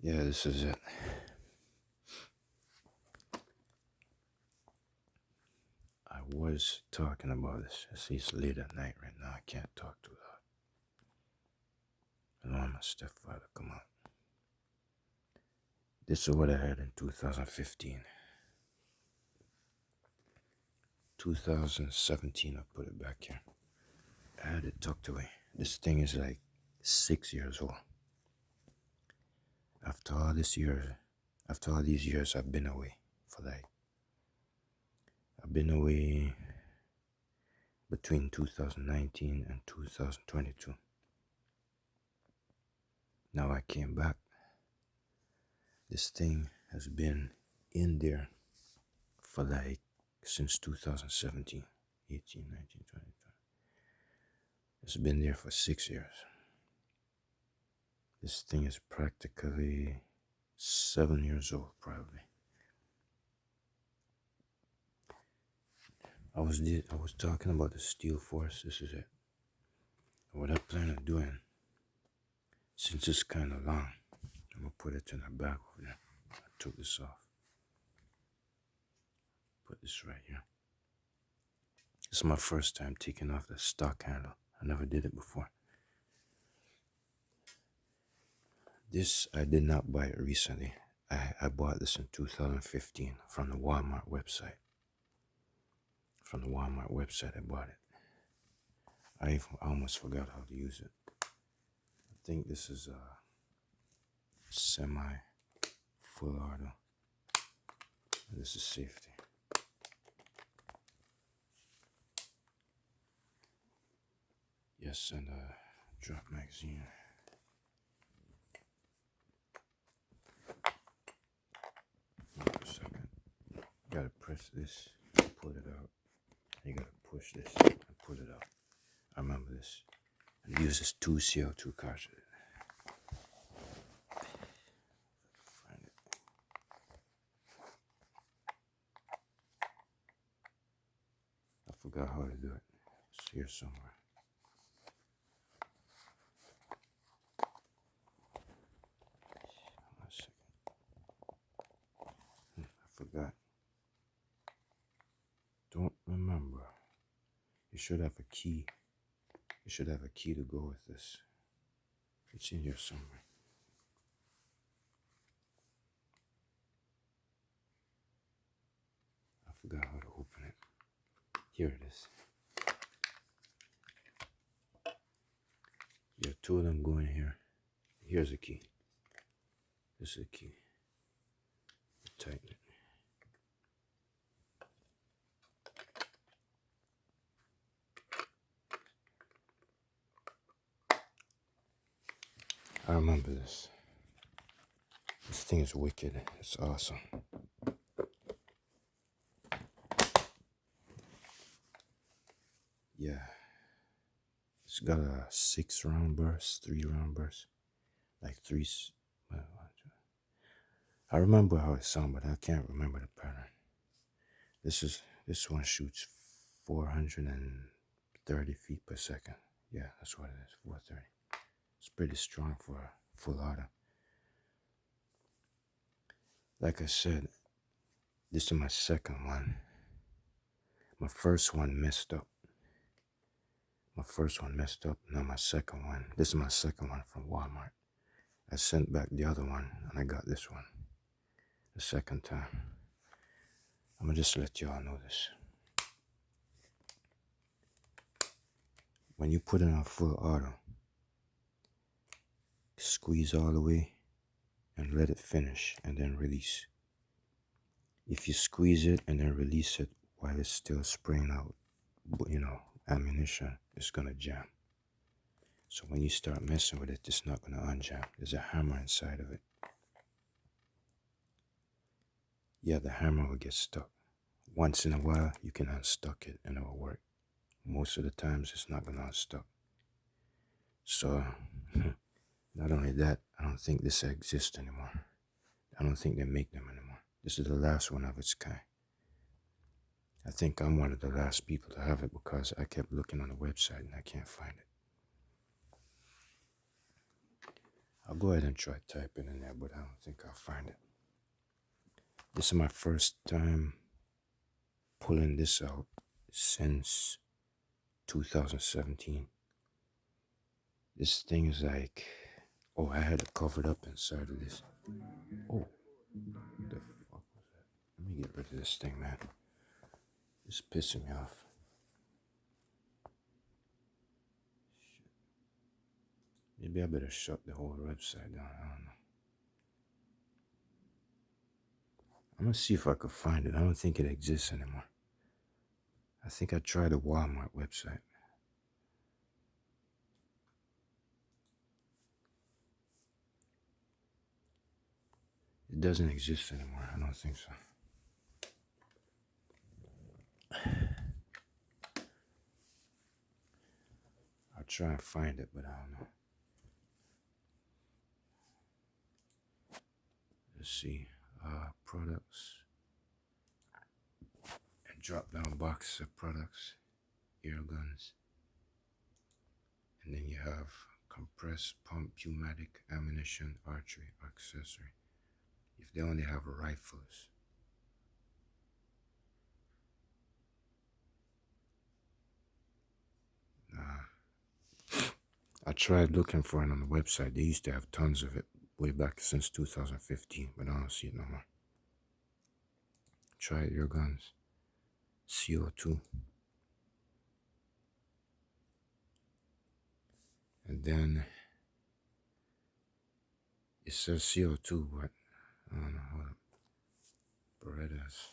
Yeah, this is it. I was talking about this. It's late at night right now. I can't talk too loud. I don't want my stepfather to come out. This is what I had in 2015. 2017, I put it back here. I had it tucked away. This thing is like 6 years old. After all these years, I've been away I've been away between 2019 and 2022. Now I came back. This thing has been in there for since 2017, 18, 19, 20. It's been there for 6 years. This thing is practically 7 years old, probably. I was talking about the steel force. This is it. What I plan on doing, since it's kind of long, I'm gonna put it in the bag over there. I took this off. Put this right here. This is my first time taking off the stock handle. I never did it before. This, I did not buy it recently. I bought this in 2015 from the Walmart website. From the Walmart website, I bought it. I almost forgot how to use it. I think this is a semi full auto. This is safety. Yes, and a drop magazine. Wait a second. Gotta press this, pull it out. You gotta push this and pull it out. I remember this. It uses 2 CO2 cartridges. Find it. I forgot how to do it. It's here somewhere. One second. I forgot. Don't remember. You should have a key. You should have a key to go with this. It's in here somewhere. I forgot how to open it. Here it is. Yeah, 2 of them go in here. Here's a key. This is a key. Tighten it. I remember this. This thing is wicked. It's awesome. Yeah. It's got a 6-round burst, 3-round burst. Like 3. I remember how it sounded, but I can't remember the pattern. This one shoots 430 feet per second. Yeah, that's what it is, 430. It's pretty strong for a full auto. Like I said, this is my second one. My first one messed up. Now my second one. This is my second one from Walmart. I sent back the other one and I got this one the second time. I'm gonna just let y'all know this. When you put it on full auto, squeeze all the way and let it finish and then release. If you squeeze it and then release it while it's still spraying out, ammunition, it's gonna jam. So when you start messing with it, it's not gonna unjam. There's a hammer inside of it. Yeah, the hammer will get stuck. Once in a while, you can unstuck it and it will work. Most of the times, it's not gonna unstuck. So, not only that, I don't think this exists anymore. I don't think they make them anymore. This is the last one of its kind. I think I'm one of the last people to have it because I kept looking on the website and I can't find it. I'll go ahead and try typing in there, but I don't think I'll find it. This is my first time pulling this out since 2017. This thing is like, oh, I had it covered up inside of this. Oh, what the fuck was that? Let me get rid of this thing, man. It's pissing me off. Shit. Maybe I better shut the whole website down. I don't know. I'm gonna see if I could find it. I don't think it exists anymore. I think I tried the Walmart website. It doesn't exist anymore. I don't think so. I'll try and find it, but I don't know. Let's see. Products. And drop down box of products. Air guns. And then you have compressed pump, pneumatic, ammunition, archery, accessory. If they only have rifles. I tried looking for it on the website. They used to have tons of it way back since 2015, but I don't see it no more. Try your guns. CO2. And then it says CO2, but I don't know. Hold up. Berettas.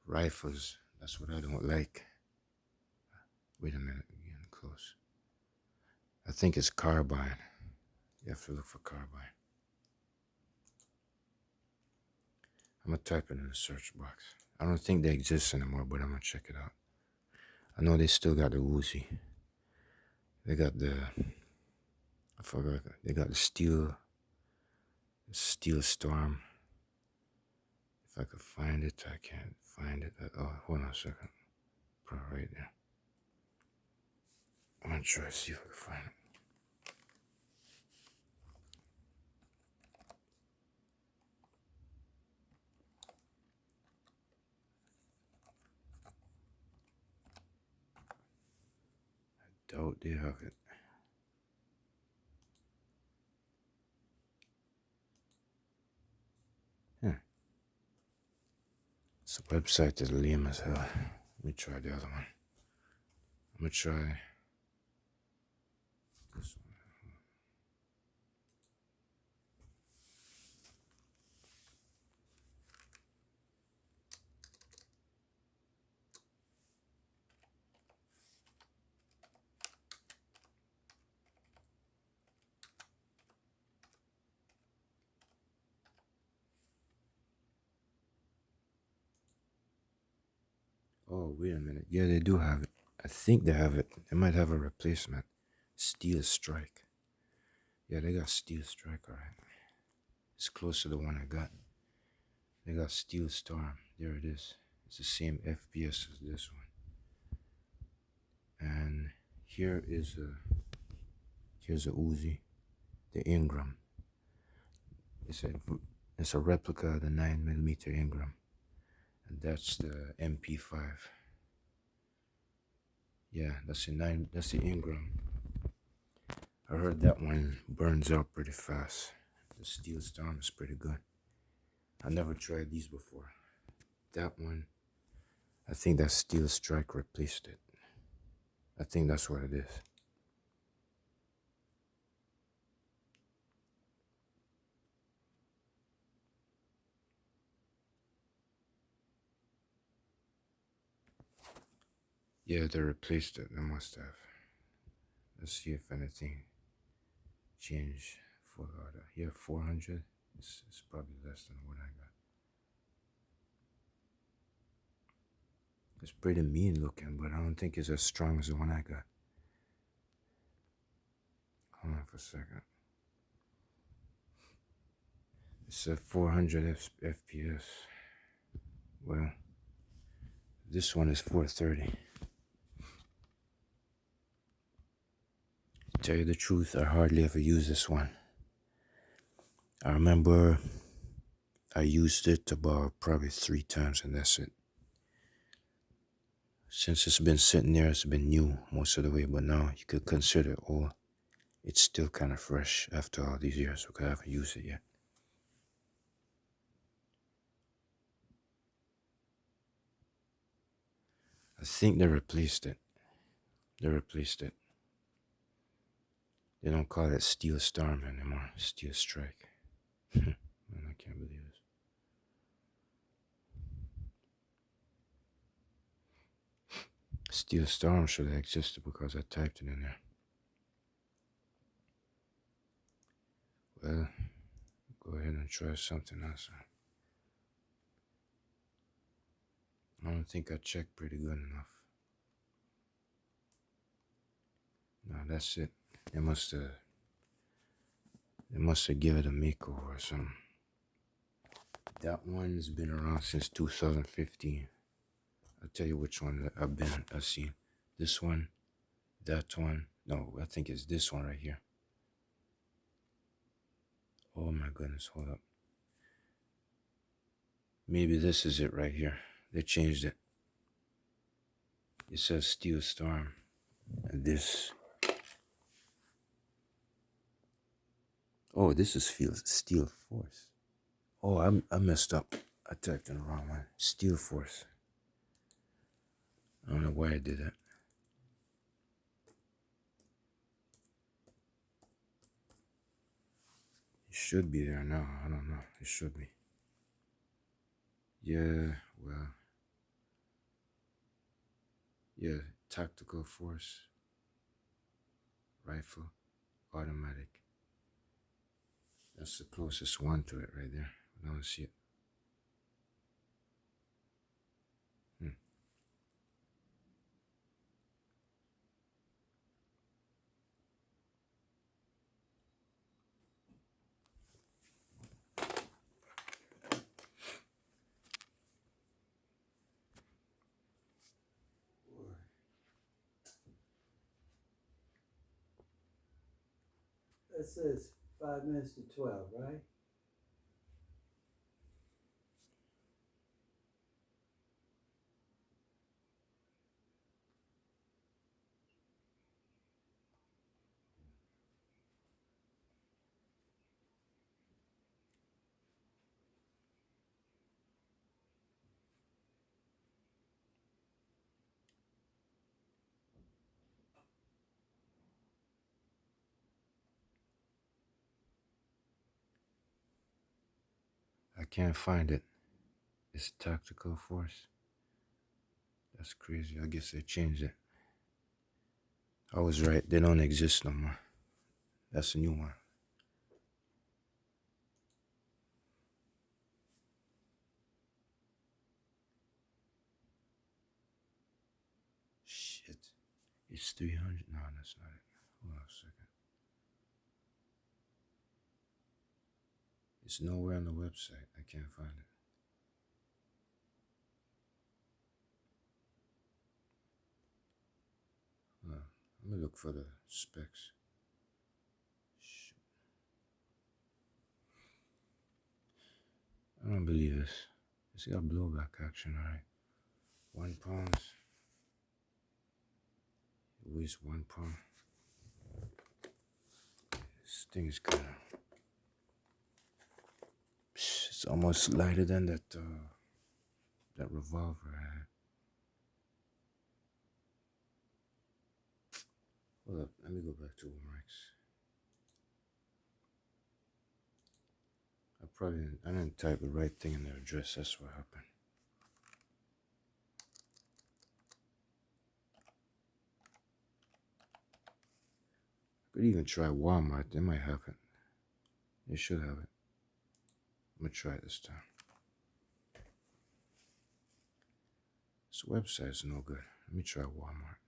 Rifles. That's what I don't like. Wait a minute. I'm getting close. I think it's carbine. You have to look for carbine. I'm going to type it in the search box. I don't think they exist anymore, but I'm going to check it out. I know they still got the Uzi. They got the... I forgot. They got the Steel Storm. If I could find it, I can't find it. Oh, hold on a second. Put it right there. I'm going to try to see if I can find it. Doubt they have it. Yeah. This website is lame as hell. Let me try the other one. I'm gonna try this one. Oh, wait a minute. Yeah, they do have it. I think they have it. They might have a replacement. Steel Strike. Yeah, they got Steel Strike, alright. It's close to the one I got. They got Steel Storm. There it is. It's the same FPS as this one. And here's a Uzi, the Ingram. It's a replica of the 9mm Ingram. And that's the MP5. Yeah, that's the Ingram. I heard that one burns out pretty fast. The Steel Storm is pretty good. I never tried these before. That one, I think that Steel Strike replaced it. I think that's what it is. Yeah, they replaced it. They must have. Let's see if anything changed for here 400. It's probably less than what I got. It's pretty mean looking, but I don't think it's as strong as the one I got. Hold on for a second. It's at 400 FPS. Well, this one is 430. Tell you the truth, I hardly ever use this one. I remember I used it about probably 3 times and that's it. Since it's been sitting there, it's been new most of the way, but now you could consider, oh, it's still kind of fresh after all these years because I haven't used it yet. I think they replaced it. They replaced it. They don't call it Steel Storm anymore. Steel Strike. Man, I can't believe this. Steel Storm should have existed because I typed it in there. Well, go ahead and try something else. I don't think I checked pretty good enough. No, that's it. They must have given it a makeover or something. That one's been around since 2015. I'll tell you which one I've seen. This one, that one. No, I think it's this one right here. Oh my goodness, hold up. Maybe this is it right here. They changed it. It says Steel Storm. And this. Oh, this is Steel Force. Oh, I messed up. I typed in the wrong one. Steel Force. I don't know why I did that. It should be there now. I don't know. It should be. Yeah, well. Yeah, Tactical Force. Rifle. Automatic. That's the closest one to it right there. I don't see it. It says 5 minutes to 12, right? I can't find it. It's Tactical Force. That's crazy. I guess they changed it. I was right. They don't exist no more. That's a new one. Shit. It's 300. No, that's not it. Hold on a second. It's nowhere on the website. I can't find it. Let me look for the specs. Shoot. I don't believe this. It's got blowback action, alright. 1 pound. It weighs 1 pound. This thing is kind of. It's almost lighter than that revolver I had. Hold up, let me go back to Umarex. I didn't type the right thing in the address. That's what happened. I could even try Walmart. They might have it. They should have it. I'm gonna try it this time. This website's no good. Let me try Walmart.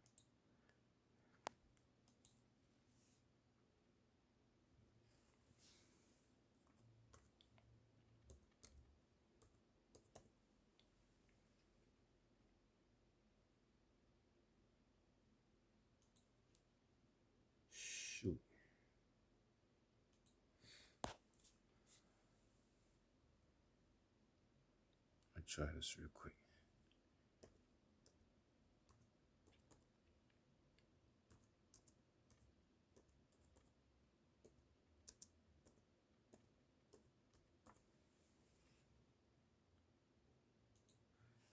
Shoot. try this real quick.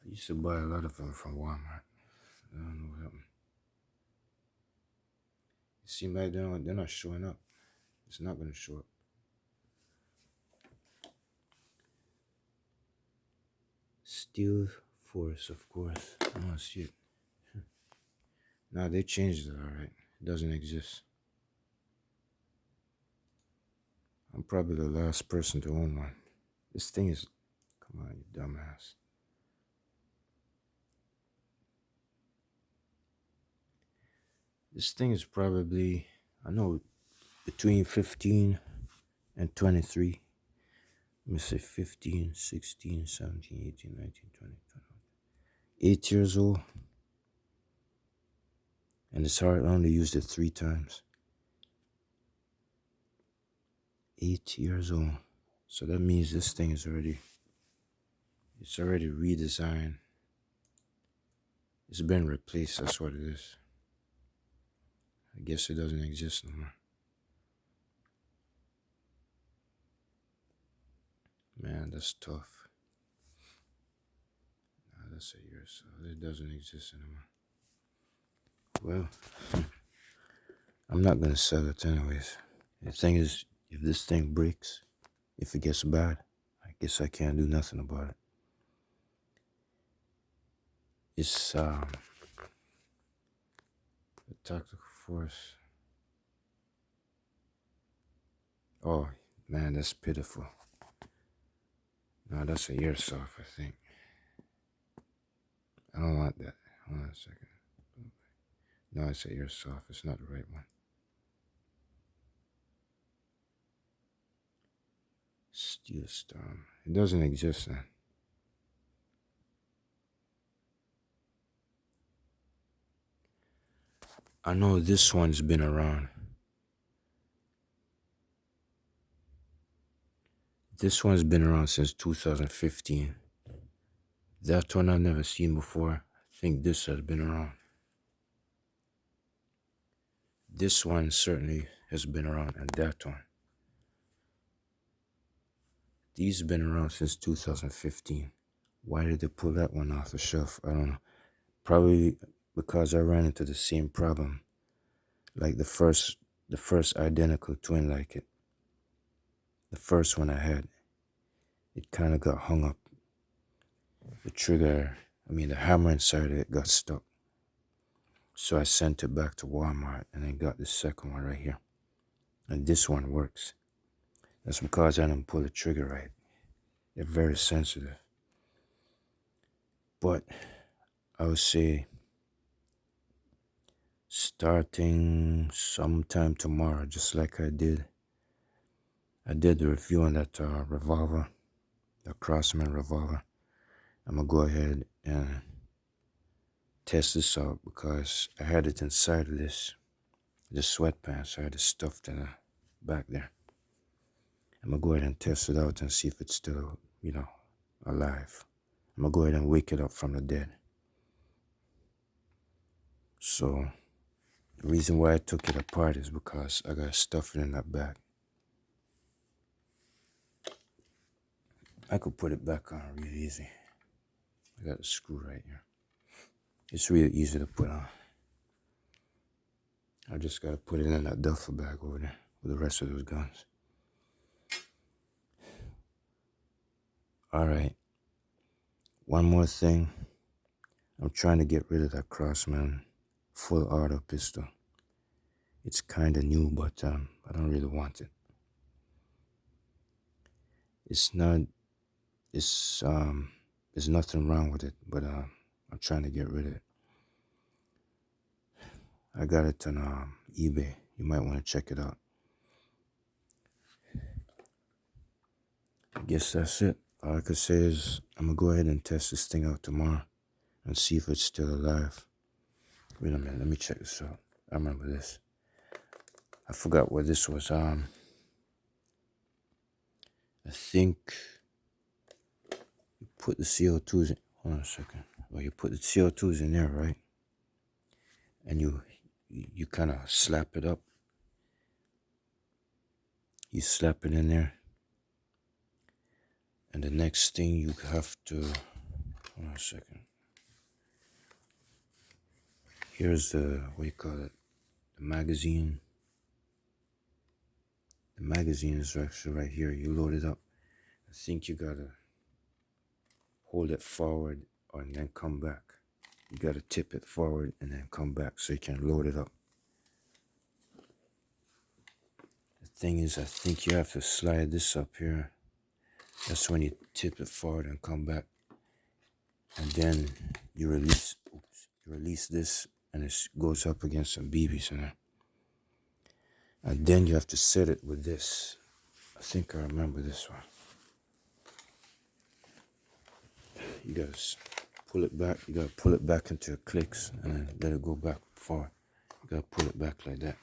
I used to buy a lot of them from Walmart. I don't know what happened. It seems like they're not showing up. It's not going to show up. Steel Force, of course. I don't see it. Nah, they changed it, alright. It doesn't exist. I'm probably the last person to own one. This thing is... Come on, you dumbass. This thing is probably... I know, between 15 and 23. Let me say 15, 16, 17, 18, 19, 20, 21. 8 years old. And it's hard, I only used it 3 times. 8 years old. So that means this thing is already... It's already redesigned. It's been replaced, that's what it is. I guess it doesn't exist no more. Man, that's tough. Nah, that's a year, so it doesn't exist anymore. Well, I'm not gonna sell it anyways. The thing is, if this thing breaks, if it gets bad, I guess I can't do nothing about it. It's the tactical force. Oh man, that's pitiful. No, that's a airsoft, I think. I don't want that. Hold on a second. No, it's a airsoft. It's not the right one. Steel Storm. It doesn't exist then. I know this one's been around. This one's been around since 2015. That one I've never seen before. I think this has been around. This one certainly has been around, and that one. These have been around since 2015. Why did they pull that one off the shelf? I don't know. Probably because I ran into the same problem. Like the first identical twin like it. The first one I had, it kind of got hung up. The trigger, the hammer inside of it got stuck. So I sent it back to Walmart and then got the second one right here. And this one works. That's because I didn't pull the trigger right. They're very sensitive. But I would say starting sometime tomorrow, just like I did the review on that revolver, the Crossman revolver. I'm going to go ahead and test this out because I had it inside of the sweatpants. I had it stuffed in the back there. I'm going to go ahead and test it out and see if it's still, alive. I'm going to go ahead and wake it up from the dead. So the reason why I took it apart is because I got stuff in that bag. I could put it back on really easy. I got a screw right here. It's really easy to put on. I just got to put it in that duffel bag over there with the rest of those guns. Alright. One more thing. I'm trying to get rid of that Crossman full auto pistol. It's kind of new, but I don't really want it. There's nothing wrong with it, but I'm trying to get rid of it. I got it on eBay. You might want to check it out. I guess that's it. All I could say is I'm going to go ahead and test this thing out tomorrow and see if it's still alive. Wait a minute, let me check this out. I remember this. I forgot what this was. I think put the CO2s in. Hold on a second. Well, you put the CO2s in there, right? And you kind of slap it up. You slap it in there. And the next thing you have to, hold on a second. Here's the, what do you call it? The magazine. The magazine is actually right here. You load it up. I think you gotta hold it forward and then come back. You gotta tip it forward and then come back so you can load it up. The thing is, I think you have to slide this up here. That's when you tip it forward and come back. And then you release this and it goes up against some BBs in there. And then you have to set it with this. I think I remember this one. You gotta pull it back. You gotta pull it back into clicks and then let it go back forward. You gotta pull it back like that.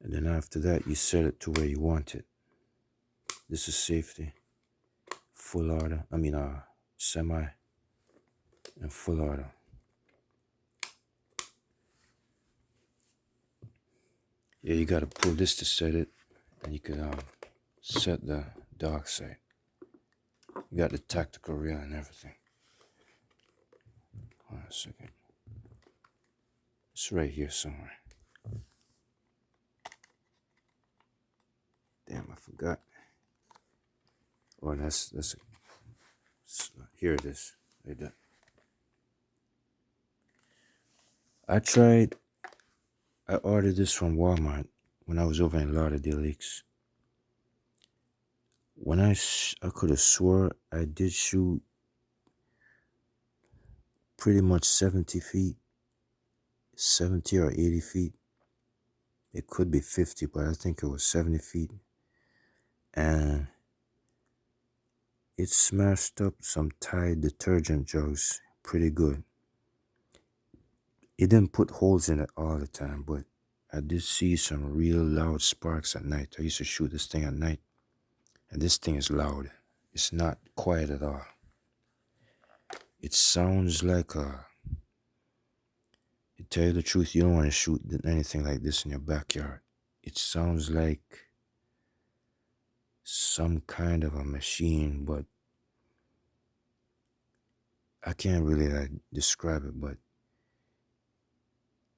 And then after that, you set it to where you want it. This is safety, full auto. Semi and full auto. Yeah, you gotta pull this to set it, and you can set the dark side. You got the tactical reel and everything. Hold on a second. It's right here somewhere. Damn, I forgot. Oh, here it is. Right there. I ordered this from Walmart when I was over in Lauderdale Lakes. When I could have swore I did shoot pretty much 70 feet, 70 or 80 feet. It could be 50, but I think it was 70 feet. And it smashed up some Tide detergent jugs pretty good. It didn't put holes in it all the time, but I did see some real loud sparks at night. I used to shoot this thing at night, and this thing is loud. It's not quiet at all. It sounds like to tell you the truth, you don't want to shoot anything like this in your backyard. It sounds like some kind of a machine, but I can't really describe it. But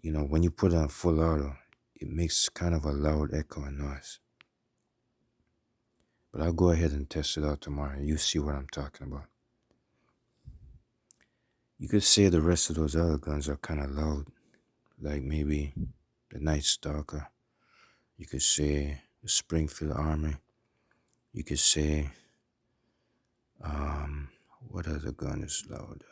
you know, when you put it on full auto, it makes kind of a loud echoing noise. But I'll go ahead and test it out tomorrow and you see what I'm talking about. You could say the rest of those other guns are kind of loud, like maybe the Night Stalker. You could say the Springfield Army. You could say, what other gun is loud?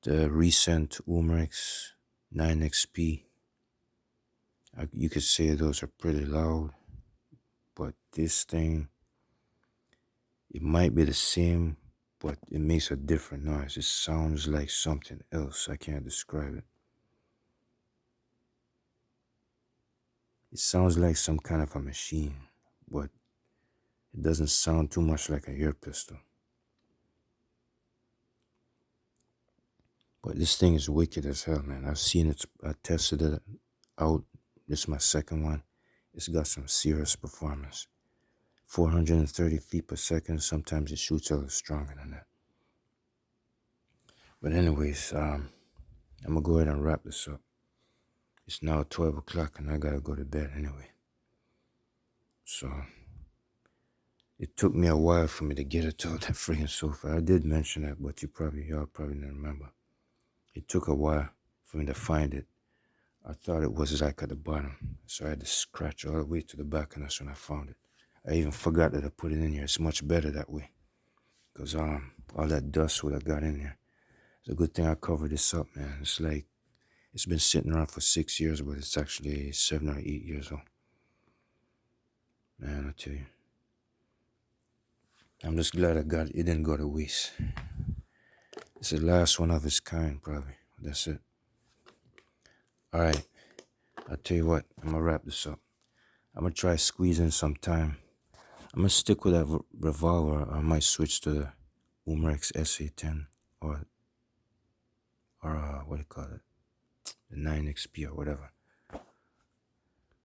The recent Umarex 9XP. You could say those are pretty loud, but this thing, it might be the same, but it makes a different noise. It sounds like something else. I can't describe it. It sounds like some kind of a machine, but it doesn't sound too much like an air pistol. But this thing is wicked as hell, man. I've seen it. I tested it out. This is my second one. It's got some serious performance. 430 feet per second. Sometimes it shoots a little stronger than that. But anyways, I'm going to go ahead and wrap this up. It's now 12 o'clock and I got to go to bed anyway. So it took me a while for me to get it to that freaking sofa. I did mention that, but y'all probably didn't remember. It took a while for me to find it. I thought it was like at the bottom, so I had to scratch all the way to the back, and that's when I found it. I even forgot that I put it in here. It's much better that way, because all that dust would have got in there. It's a good thing I covered this up, man. It's like it's been sitting around for 6 years, but it's actually 7 or 8 years old. Man, I tell you, I'm just glad I got it. It didn't go to waste. It's the last one of its kind, probably. That's it. All right. I'll tell you what. I'm going to wrap this up. I'm gonna try squeezing some time. I'm gonna stick with that revolver. I might switch to the Umarex SA10 or what do you call it, the 9XP or whatever.